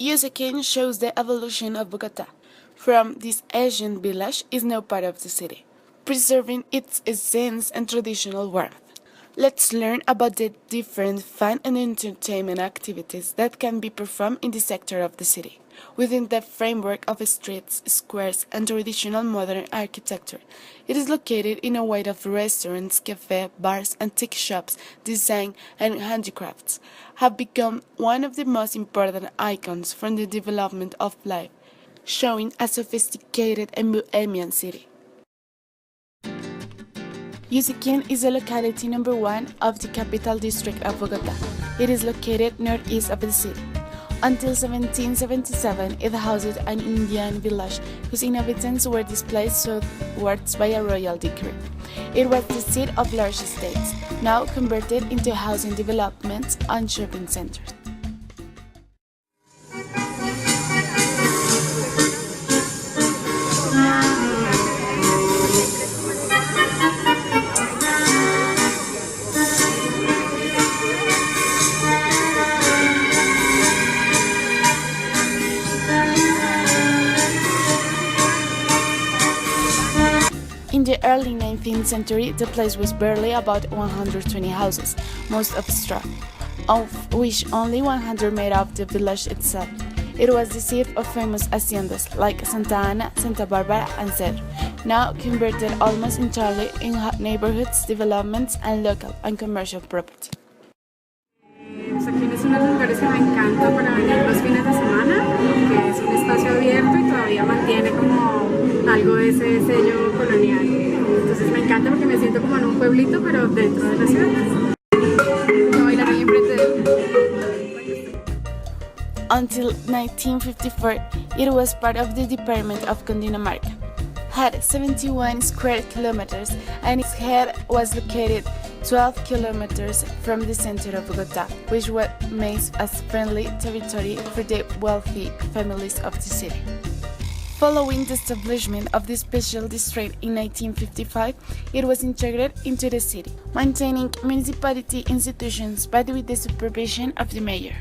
Usaquén shows the evolution of Bogotá. From this ancient village is now part of the city, preserving its essence and traditional warmth. Let's learn about the different fun and entertainment activities that can be performed in this sector of the city, within the framework of streets, squares, and traditional modern architecture. It is located in a wide of restaurants, cafes, bars, antique shops, design, and handicrafts, have become one of the most important icons from the development of life, showing a sophisticated and bohemian city. Usaquén is the locality number 1 of the capital district of Bogotá. It is located northeast of the city. Until 1777, it housed an Indian village whose inhabitants were displaced southwards by a royal decree. It was the seat of large estates, now converted into housing developments and shopping centers. In the early 19th century, the place was barely about 120 houses, most of straw, of which only 100 made up the village itself. It was the seat of famous haciendas like Santa Ana, Santa Barbara, and Cedro, now converted almost entirely in neighborhoods, developments, and local and commercial property. Usaquén es uno de los lugares que me encanta para venir los fines de semana, que es un espacio abierto y todavía mantiene como algo de ese sello colonial. Entonces me encanta porque me siento como en un pueblito, pero dentro de la ciudad. Yo bailar ahí enfrente de él. Until 1954, it was part of the department of Cundinamarca. Had 71 square kilometers and its head was located 12 kilometers from the center of Bogotá, which was made as friendly territory for the wealthy families of the city. Following the establishment of the special district in 1955, it was integrated into the city, maintaining municipality institutions but with the supervision of the mayor.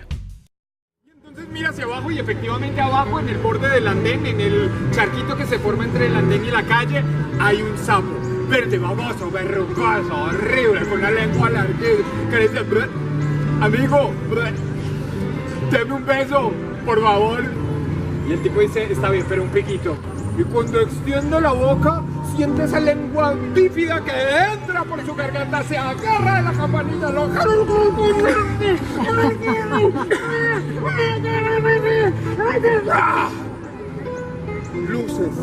Entonces mira hacia abajo y efectivamente abajo en el borde del andén, en el charquito que se forma entre el andén y la calle, hay un sapo verde, baboso, verrugoso, horrible, con la lengua larga que dice, amigo, deme un beso, por favor. Y el tipo dice, está bien, pero un piquito. Y cuando extiende la boca, siente esa lengua bífida que entra por su garganta, se agarra de la campanilla, lo luces,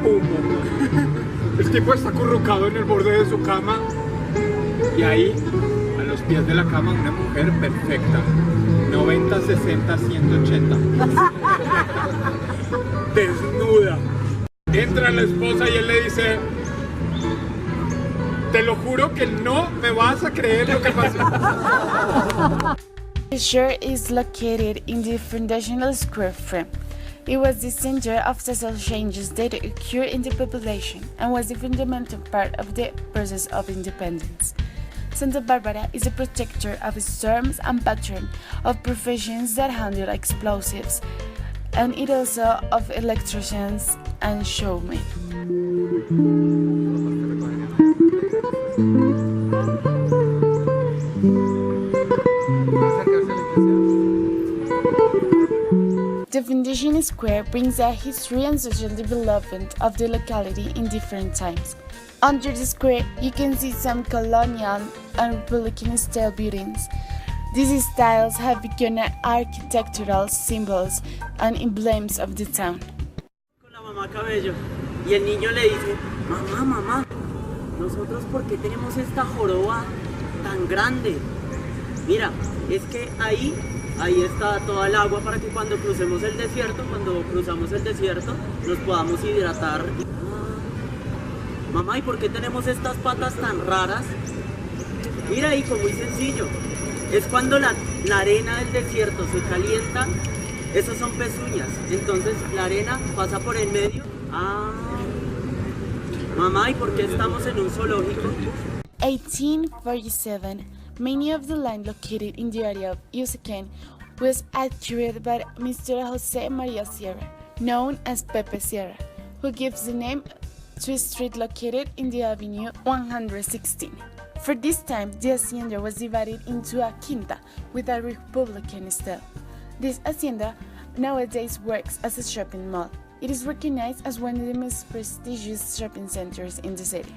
humo. El tipo está acurrucado en el borde de su cama y ahí, a los pies de la cama, una mujer perfecta. 90, 60, 180. Desnuda. Entra la esposa y él le dice, te lo juro que no me vas a creer lo que pasó. The shore is located in the foundational square frame. It was the center of social changes that occurred in the population and was the fundamental part of the process of independence. Santa Barbara is a protector of storms and patron of professions that handle explosives, and it also of electricians and showmen. The Foundation Square brings a history and social development of the locality in different times. Under the square, you can see some colonial and Republican-style buildings. These styles have become architectural symbols and emblems of the town. Con la mamá Cabello, y el niño le dice, mamá, ¿nosotros por qué tenemos esta joroba tan grande? Mira, es que ahí está toda el agua para que cuando cruzamos el desierto, nos podamos hidratar. Mamá, ¿y por qué tenemos estas patas tan raras? Mira, hijo, muy sencillo. Es cuando la arena del desierto se calienta, esos son pezuñas. Entonces la arena pasa por el medio. Mamá, ¿y por qué estamos en un zoológico? 1847, many of the land located in the area of Usaquén was accurate by Mr. Jose Maria Sierra, known as Pepe Sierra, who gives the name to a street located in the Avenue 116. For this time, the hacienda was divided into a quinta with a Republican style. This hacienda nowadays works as a shopping mall. It is recognized as one of the most prestigious shopping centers in the city.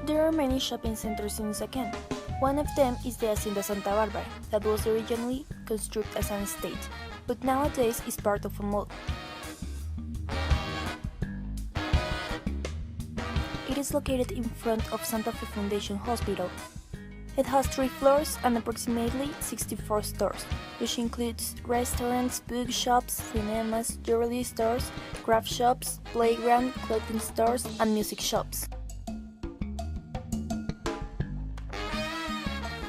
There are many shopping centers in Usaquén. One of them is the Hacienda Santa Barbara, that was originally constructed as an estate, but nowadays is part of a mall. It is located in front of Santa Fe Foundation Hospital. It has 3 floors and approximately 64 stores, which includes restaurants, bookshops, cinemas, jewelry stores, craft shops, playground, clothing stores, and music shops.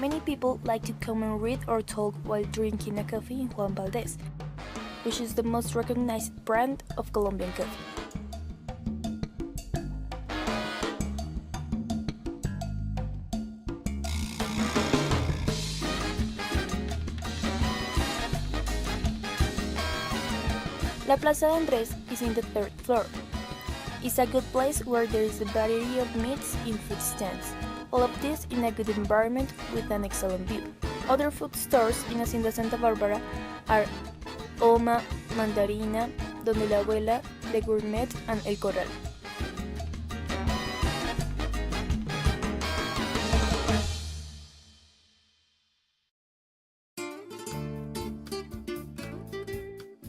Many people like to come and read or talk while drinking a coffee in Juan Valdez, which is the most recognized brand of Colombian coffee. La Plaza de Andrés is in the 3rd floor. It's a good place where there is a variety of meats in food stands. All of this in a good environment with an excellent view. Other food stores in Hacienda Santa Barbara are Oma, Mandarina, Donde la Abuela, The Gourmet, and El Corral.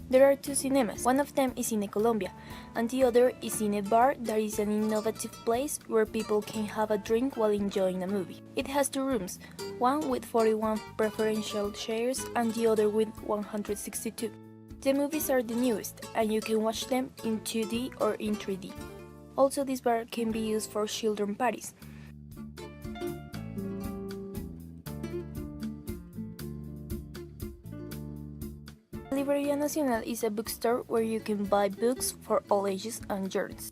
There are 2 cinemas. One of them is Cine Colombia, and the other is Cine Bar, that is an innovative place where people can have a drink while enjoying a movie. It has 2 rooms, one with 41 preferential chairs and the other with 162. The movies are the newest, and you can watch them in 2D or in 3D. Also, this bar can be used for children parties. Librería Nacional is a bookstore where you can buy books for all ages and genres.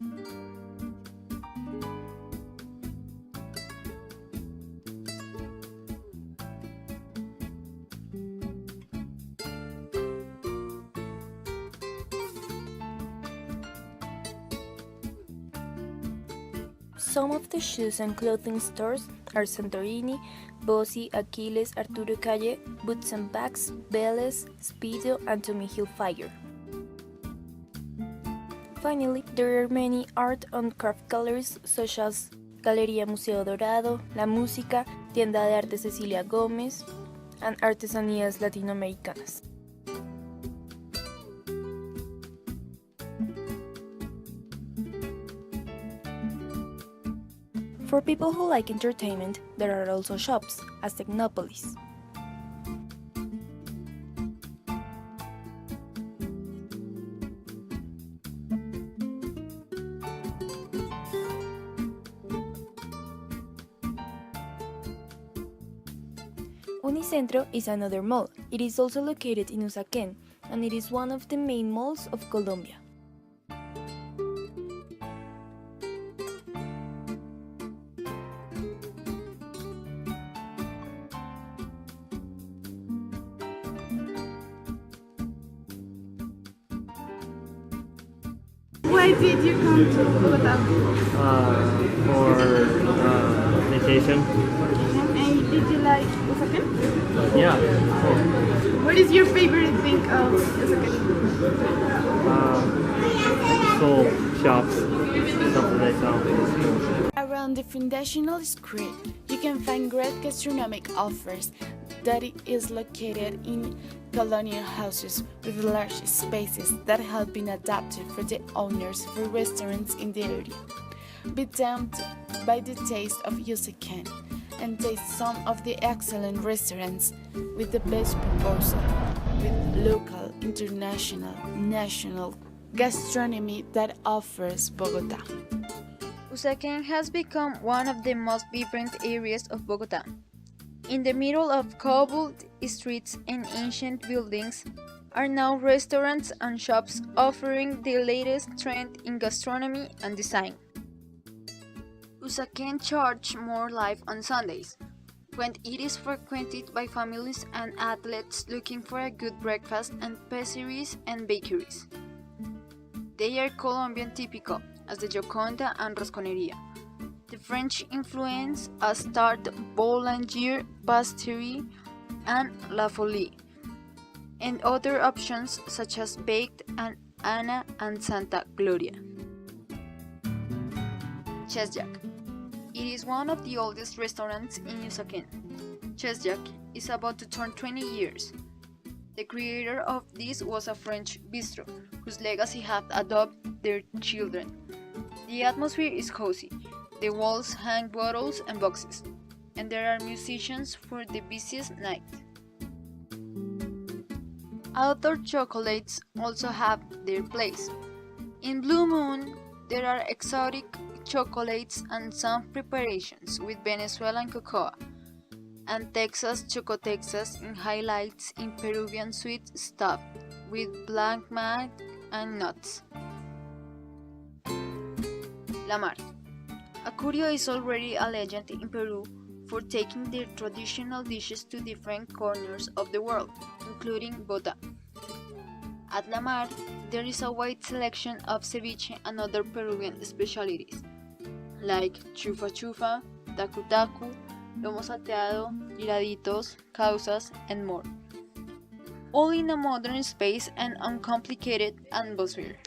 Some of the shoes and clothing stores are Santorini, Bossi, Achilles, Arturo Calle, Boots and Bags, Vélez, Speedo, and Tommy Hilfiger. Finally, there are many art and craft galleries such as Galería Museo Dorado, La Música, Tienda de Arte Cecilia Gómez, and Artesanías Latinoamericanas. For people who like entertainment, there are also shops, as Technopolis. Unicentro is another mall. It is also located in Usaquén, and it is one of the main malls of Colombia. Why did you come to Bogota? For vacation. And did you like Usaquén? Yeah. Cool. What is your favorite thing of Usaquén? Soul shops, stuff that they sell. Around the Fundational Square, you can find great gastronomic offers that it is located in colonial houses with large spaces that have been adapted for the owners for restaurants in the area. Be tempted by the taste of Usaquén and taste some of the excellent restaurants with the best proposal, with local, international, national gastronomy that offers Bogota. Usaquén has become one of the most vibrant areas of Bogota. In the middle of cobbled streets and ancient buildings are now restaurants and shops offering the latest trend in gastronomy and design. Usaquén charge more life on Sundays, when it is frequented by families and athletes looking for a good breakfast and pastries and bakeries. They are Colombian typical, as the Gioconda and Rosconeria. The French influence as Tarte Boulanger, Pastry, and La Folie, and other options such as Baked and Ana and Santa Gloria. Chesjack. It is one of the oldest restaurants in Usaquén. Chesjack is about to turn 20 years. The creator of this was a French bistro, whose legacy have adopted their children. The atmosphere is cozy. The walls hang bottles and boxes, and there are musicians for the busiest night. Outdoor chocolates also have their place. In Blue Moon, there are exotic chocolates and some preparations with Venezuelan cocoa, and Texas Choco Texas in highlights in Peruvian sweet stuff with black mud and nuts. La Mar. Acurio is already a legend in Peru for taking their traditional dishes to different corners of the world, including Bogotá. At La Mar, there is a wide selection of ceviche and other Peruvian specialties, like chufa chufa, tacu tacu, lomo salteado, hiraditos, causas, and more. All in a modern space and uncomplicated atmosphere.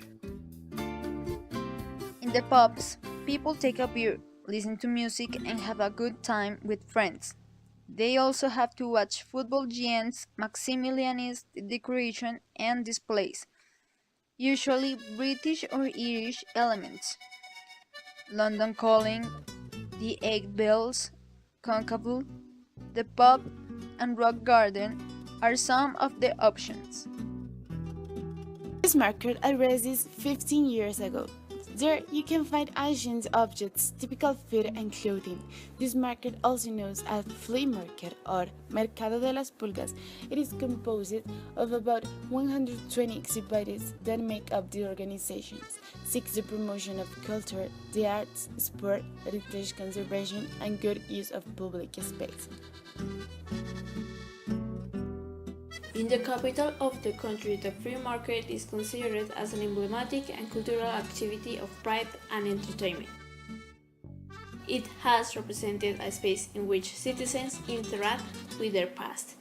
In the pubs, people take a beer, listen to music, and have a good time with friends. They also have to watch football games, Maximilianist decoration, and displays, usually British or Irish elements. London Calling, the Eight Bells, Concaville, the Pub, and Rock Garden are some of the options. This market arises 15 years ago. There you can find ancient objects, typical food and clothing. This market, also known as flea market or Mercado de las Pulgas, it is composed of about 120 exhibitors that make up the organizations, seeks the promotion of culture, the arts, sport, heritage conservation, and good use of public space. In the capital of the country, the free market is considered as an emblematic and cultural activity of pride and entertainment. It has represented a space in which citizens interact with their past.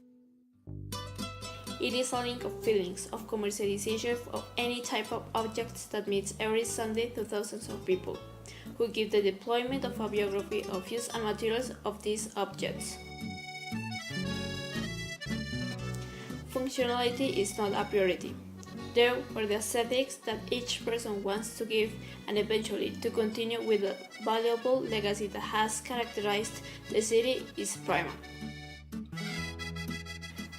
It is a link of feelings of commercialization of any type of objects that meets every Sunday to thousands of people, who give the deployment of a biography of use and materials of these objects. Functionality is not a priority. There were the aesthetics that each person wants to give and eventually to continue with the valuable legacy that has characterized the city is paramount.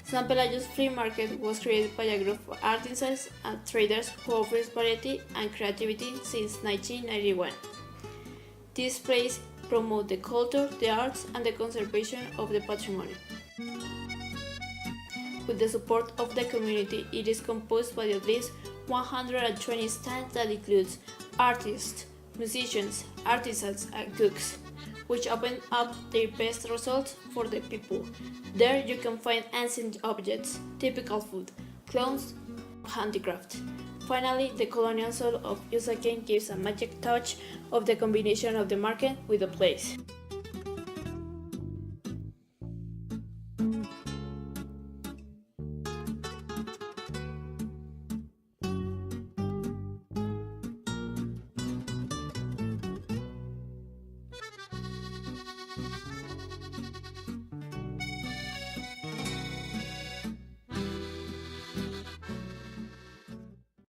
San Pelayo's flea market was created by a group of artisans and traders who offers variety and creativity since 1991. These places promote the culture, the arts, and the conservation of the patrimony. With the support of the community, it is composed by at least 120 stands that includes artists, musicians, artisans, and cooks, which open up their best results for the people. There you can find ancient objects, typical food, clothes, handicraft. Finally, the colonial soul of Usaquén gives a magic touch of the combination of the market with the place.